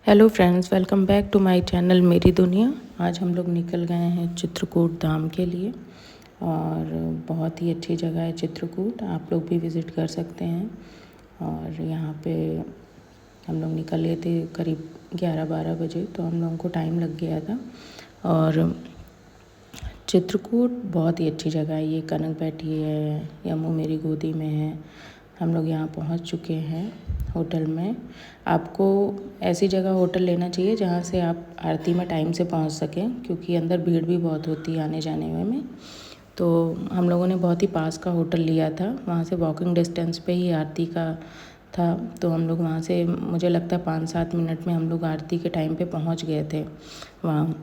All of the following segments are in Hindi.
Hello friends, welcome back to my channel Meri Duniya. आज हम लोग निकल गए हैं चित्रकूट धाम के लिए और बहुत ही अच्छी जगह है चित्रकूट। आप लोग भी विज़िट कर सकते हैं। और यहाँ पे हम लोग निकले थे करीब 11-12 बजे, तो हम लोगों को टाइम लग गया था। और चित्रकूट बहुत ही अच्छी जगह है। ये कनक बैठी है, यमू मेरी गोदी में है। हम लोग यहाँ पहुँच चुके हैं होटल में। आपको ऐसी जगह होटल लेना चाहिए जहाँ से आप आरती में टाइम से पहुँच सकें, क्योंकि अंदर भीड़ भी बहुत होती है आने जाने में। तो हम लोगों ने बहुत ही पास का होटल लिया था, वहाँ से वॉकिंग डिस्टेंस पे ही आरती का था। तो हम लोग वहाँ से, मुझे लगता है 5-7 मिनट में हम लोग आरती के टाइम पे पहुँच गए थे। वहाँ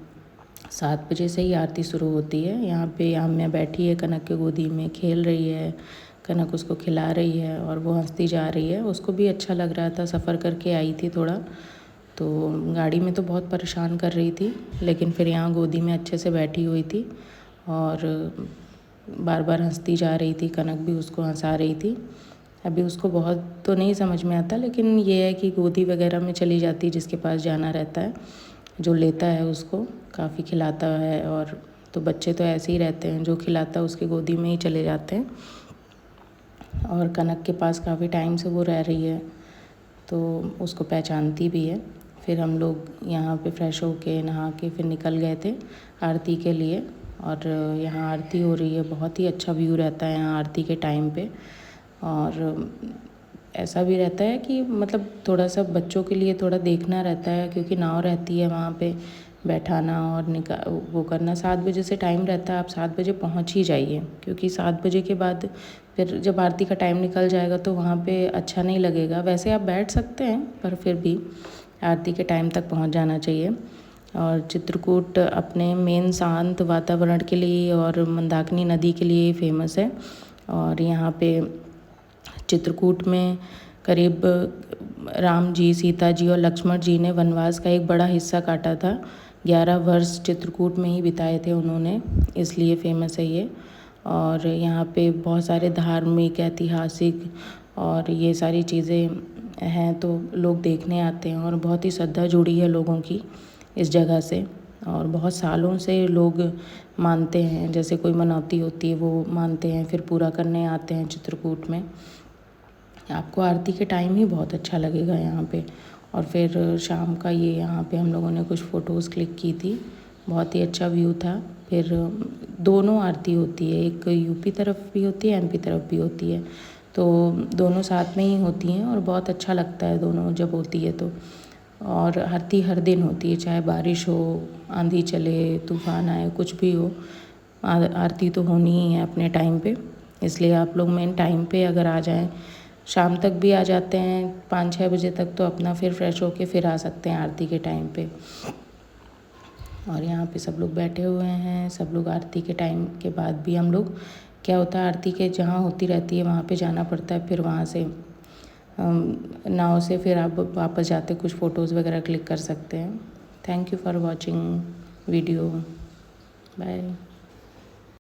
7 बजे से ही आरती शुरू होती है। यहाँ पे आम्या बैठी है कनक की गोदी में, खेल रही है। कनक उसको खिला रही है और वो हंसती जा रही है। उसको भी अच्छा लग रहा था, सफ़र करके आई थी थोड़ा, तो गाड़ी में तो बहुत परेशान कर रही थी, लेकिन फिर यहाँ गोदी में अच्छे से बैठी हुई थी और बार बार हंसती जा रही थी। कनक भी उसको हंसा रही थी। अभी उसको बहुत तो नहीं समझ में आता, लेकिन ये है कि गोदी वगैरह में चली जाती, जिसके पास जाना रहता है, जो लेता है उसको काफ़ी खिलाता है। और तो बच्चे तो ऐसे ही रहते हैं, जो खिलाता है उसकी गोदी में ही चले जाते हैं। और कनक के पास काफ़ी टाइम से वो रह रही है, तो उसको पहचानती भी है। फिर हम लोग यहाँ पे फ्रेश होके नहा के फिर निकल गए थे आरती के लिए। और यहाँ आरती हो रही है, बहुत ही अच्छा व्यू रहता है यहाँ आरती के टाइम पे। और ऐसा भी रहता है कि मतलब थोड़ा सा बच्चों के लिए थोड़ा देखना रहता है, क्योंकि नाव रहती है वहाँ पे, बैठाना और वो करना। 7 बजे से टाइम रहता है, आप 7 बजे पहुँच ही जाइए, क्योंकि 7 बजे के बाद फिर जब आरती का टाइम निकल जाएगा तो वहाँ पे अच्छा नहीं लगेगा। वैसे आप बैठ सकते हैं, पर फिर भी आरती के टाइम तक पहुँच जाना चाहिए। और चित्रकूट अपने मेन शांत वातावरण के लिए और मंदाकिनी नदी के लिए फेमस है। और यहाँ पे चित्रकूट में करीब राम जी, सीता जी और लक्ष्मण जी ने वनवास का एक बड़ा हिस्सा काटा था। 11 वर्ष चित्रकूट में ही बिताए थे उन्होंने, इसलिए फेमस है ये। और यहाँ पे बहुत सारे धार्मिक, ऐतिहासिक और ये सारी चीज़ें हैं, तो लोग देखने आते हैं। और बहुत ही श्रद्धा जुड़ी है लोगों की इस जगह से, और बहुत सालों से लोग मानते हैं। जैसे कोई मनौती होती है वो मानते हैं, फिर पूरा करने आते हैं चित्रकूट में। आपको आरती के टाइम ही बहुत अच्छा लगेगा यहाँ पे। और फिर शाम का ये यहाँ पे हम लोगों ने कुछ फ़ोटोज़ क्लिक की थी, बहुत ही अच्छा व्यू था। फिर दोनों आरती होती है, एक यूपी तरफ भी होती है, एमपी तरफ भी होती है, तो दोनों साथ में ही होती हैं और बहुत अच्छा लगता है दोनों जब होती है तो। और आरती हर दिन होती है, चाहे बारिश हो, आंधी चले, तूफान आए, कुछ भी हो, आरती तो होनी ही है अपने टाइम पे। इसलिए आप लोग मेन टाइम पे अगर आ जाएं, शाम तक भी आ जाते हैं 5-6 बजे तक, तो अपना फिर फ्रेश होके फिर आ सकते हैं आरती के टाइम पे। और यहाँ पे सब लोग बैठे हुए हैं, सब लोग आरती के टाइम के बाद भी हम लोग, क्या होता है आरती के जहाँ होती रहती है वहाँ पे जाना पड़ता है, फिर वहाँ से नाव से फिर आप वापस जाते कुछ फ़ोटोज़ वगैरह क्लिक कर सकते हैं। Thank you for watching video. Bye.